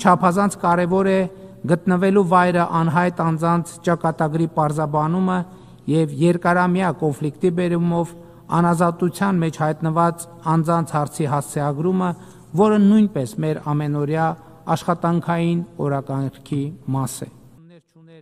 չափազանց կարևոր է գտնվելու վայրը անհայտ անձանց ճակատագրի պարզաբանումը և երկարամյա կոնֆլիկտի բերումով անազատության մեջ հայտնված անձանց հարցի հասցեագրումը, որը նույնպես մեր ամենօրյա աշխատանքային օրակարգի մաս է։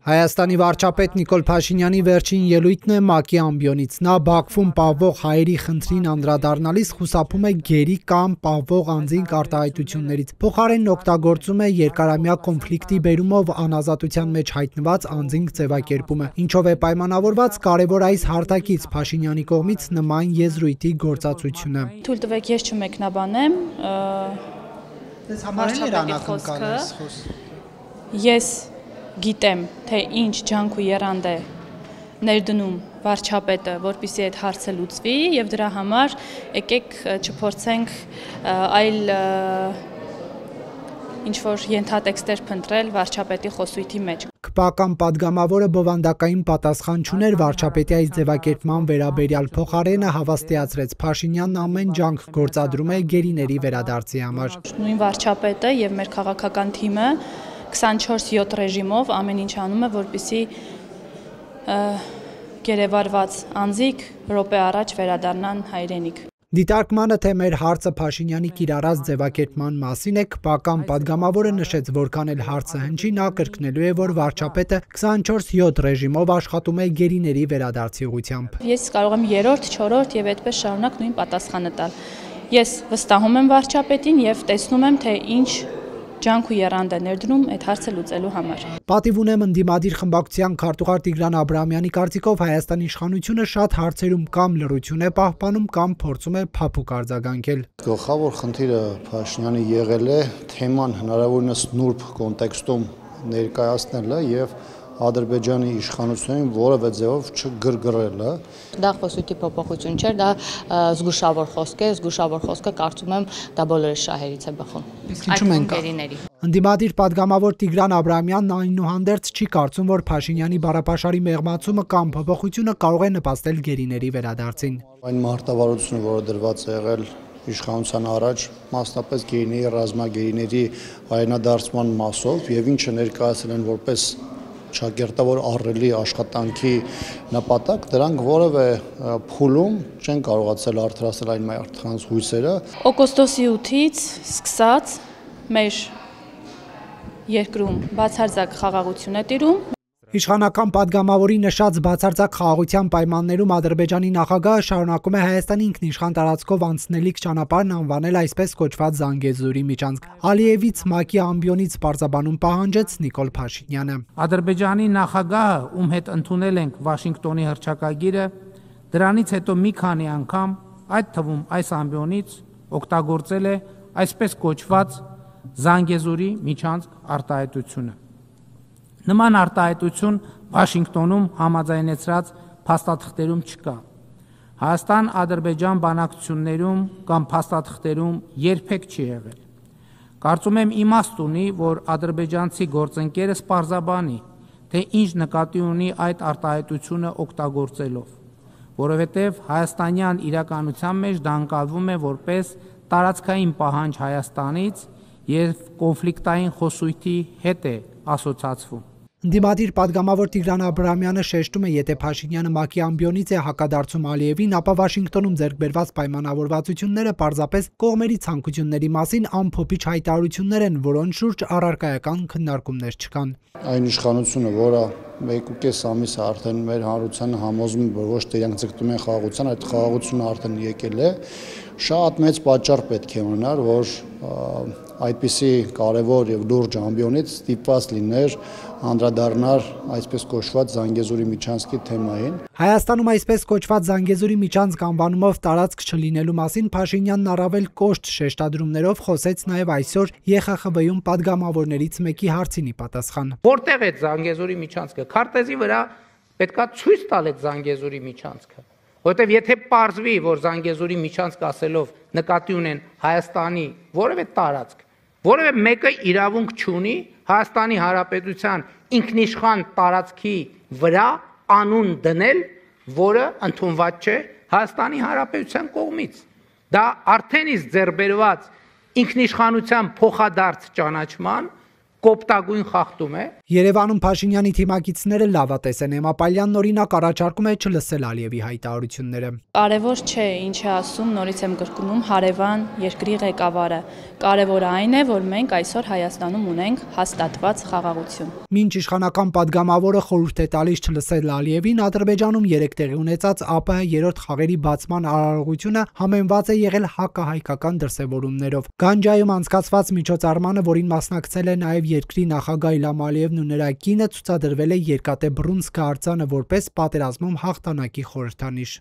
Հայաստանի վարչապետ Նիկոլ Փաշինյանի վերջին ելույթն է ՄԱԿ-ի ամբիոնից։ Նա Բաքվում պահվող հայերի խնդրին անդրադառնալիս խուսափում է գերի կամ պահվող անձինք արտահայտություններից։ Փոխարենն օգտագործում է երկարամյա կոնֆլիկտի բերումով անազատության մեջ հայտնված անձինք ձևակերպումը, ինչով է պայմանավորված կարևոր այս հարթակից Փաշինյանի կողմից նման եզրույթի գործածությունը։ Թույլ տվեք ես չմեկնաբանեմ Ես գիտեմ, թե ինչ ջանք ու եռանդ է ներդնում վարչապետը, որպեսզի այդ հարցը լուծվի, եւ դրա համար եկեք չփորձենք այլ ինչ-որ ենթատեքստեր փնտրել վարչապետի խոսույթի մեջ։ ԿՊԱԿ-ական պատգամավորը բովանդակային պատասխան չուներ վարչապետի այս ձևակերպման վերաբերյալ, փոխարենը հավաստիացրեց Փաշինյանն ամեն ջանք գործադրում է գերիների վերադարձի համար։ Նույն վարչապետը եւ մեր քաղաքական թիմը 24/7 ռեժիմով ամեն ինչ անում է, որպեսզի գերեվարված անձիկ րոպե առաջ վերադառնան հայրենիք։ Դիտարկմանը, թե մեր հարցը Փաշինյանի կիրառած ձևակերպման մասին է, ԿՊԱԿ-ական պատգամավորը նշեց, որքան էլ հարցը հնչի, նա կրկնելու է, որ վարչապետը 24/7 ռեժիմով աշխատում է գերիների վերադարձի ուղղությամբ։ Ես կարող եմ 3-րդ, 4-րդ եւ այդպես շարունակ նույն պատասխանը տալ։ Ես վստահում եմ վարչապետին եւ տեսնում եմ, թե ինչ ջանք ու եռանդ է ներդնում այդ հարցը լուծելու համար։ Պատիվ ունեմ ընդդիմադիր խմբակցության քարտուղար Տիգրան Աբրահամյանի կարծիքով Հայաստանի իշխանությունը շատ հարցերում կամ լռություն է պահպանում, կամ փորձում է փափուկ արձագանքել։ Գլխավոր խնդիրը Փաշինյանի եղել է թեման հնարավորինս նուրբ կոնտեքստում ներկայացնելը եւ Ադրբեջանի իշխանությունին որևէ ձևով չգրգռելը։ Դա խոսույթի փոփոխություն չէր, դա զգուշավոր խոսք է, զգուշավոր խոսքը կարծում եմ դա բոլորի շահերից է բխում։ Իսկ ինչու ենք Ընդդիմադիր պատգամավոր Տիգրան Աբրահամյանն այնուհանդերձ չի կարծում, որ Փաշինյանի բառապաշարի մեղմացումը կամ փոփոխությունը կարող է նպաստել գերիների վերադարձին։ Այն մարտավարությունը, որը դրված է եղել իշխանության առաջ, մասնապես գերիների ռազմագերիների հայրենադարձման մասով եւ ինչը ներկայացել են որպես շակերտավոր ահռելի աշխատանքի նպատակ, դրանք որևէ փուլում չեն կարողացել արդարացնել այն մարդկանց հույսերը։ Օգոստոսի 8-ից սկսած մեր երկրում բացարձակ խաղաղություն է տիրում։ Իշխանական պատգամավորի նշած բացարձակ խաղաղության պայմաններում Ադրբեջանի նախագահը շարունակում է Հայաստանի ինքնիշխան տարածքով անցնելիք ճանապարհն անվանել այսպես կոչված Զանգեզուրի միջանցք։ Ալիևից ՄԱԿ-ի ամբիոնից պարզաբանում պահանջեց Նիկոլ Փաշինյանը։ Ադրբեջանի նախագահը, ում հետ ընդունել ենք Վաշինգտոնի հռչակագիրը, դրանից հետո մի քանի անգամ, այդ թվում այս ամբիոնից օգտագործել է այսպես կոչված Զանգեզուրի միջանցք արտահայտությունը։ Նման արտահայտություն Վաշինգտոնում համաձայնեցրած փաստաթղթերում չկա։ Հայաստան-Ադրբեջան բանակցություններում կամ փաստաթղթերում երբեք չի եղել։ Կարծում եմ իմաստ ունի, որ ադրբեջանցի գործընկերը պարզաբանի, թե ինչ նկատի ունի այդ արտահայտությունը օգտագործելով, որովհետև հայաստանյան իրականության մեջ դա ընկալվում է որպես տարածքային պահանջ Հայաստանից եւ կոնֆլիկտային խոսույթի հետ է ասոցացվում։ Ընդդիմադիր պատգամավոր Տիգրան Աբրահամյանը շեշտում է, եթե Փաշինյանը ՄԱԿ-ի ամբիոնից է հակադարձում Ալիևին, ապա Վաշինգտոնում ձեռք բերված պայմանավորվածությունները պարզապես կողմերի ցանկությունների մասին ամփոփիչ հայտարարություններ են, որոնց շուրջ առարկայական քննարկումներ չկան։ Այն իշխանությունը, որը 1.5 ամիս արդեն մեր հանրությանը համոզում է, որ ոչ թե իրենք ձգտում են խաղաղության, այդ խաղաղությունը արդեն եկել է, շատ մեծ պատճառ պետք է ունենար, որ այդպիսի կարևոր եւ լուրջ ամբիոնից ստիպված լիներ անդրադառնալ այսպես կոչված Զանգեզուրի միջանցքի թեմային։ Հայաստանում այսպես կոչված Զանգեզուրի միջանցք անվանումով տարածք չլինելու մասին Փաշինյանն առավել կոշտ շեշտադրումներով խոսեց նաև այսօր ԵԽԽՎ-ում պատգամավորներից մեկի հարցին ի պատասխան։ Որտեղ է Զանգեզուրի միջանցքը։ Քարտեզի վրա պետքա ցույց տալ այդ Զանգեզուրի միջանցքը, որովհետև եթե պարզվի, որ Զանգեզուրի միջանցք ասելով նկատի ունեն Հայաստանի որևէ տարածք, որևէ մեկը իրավունք չունի Հայաստանի Հանրապետության ինքնիշխան տարածքի վրա անուն դնել, որը ընդունված չէ Հայաստանի Հանրապետության կողմից։ Դա արդեն իսկ ձեռբերված ինքնիշխանության փոխադարձ ճանաչման կոպտագույն խախտում է։ Երևանում Փաշինյանի թիմակիցները լավատես են։ Էմմա Պալյանն օրինակ առաջարկում է չլսել Ալիևի հայտարարությունները։ Կարևոր չէ ինչ է ասում, նորից եմ կրկնում, հարևան երկրի ղեկավարը։ Կարևորը այն է, որ մենք այսօր Հայաստանում ունենք հաստատված խաղաղություն։ Մինչ իշխանական падգամավորը խորհուրդ է տալիս չլսել Ալիևին, Ադրբեջանում 3 տեղի ունեցած ԱՊՀ երրորդ խաղերի բացման արարողությունը համեմված է եղել հակահայկական դրսևորումներով։ Գանջայում անցկացված միջոցառմանը, որին մասնակցել է նաև երկրի նախագահ Իլհամ Ալիևն ու նրա կինը, ցուցադրվել է երկատե բռունցքը արձանը որպես պատերազմում հաղթանակի խորհրդանիշ։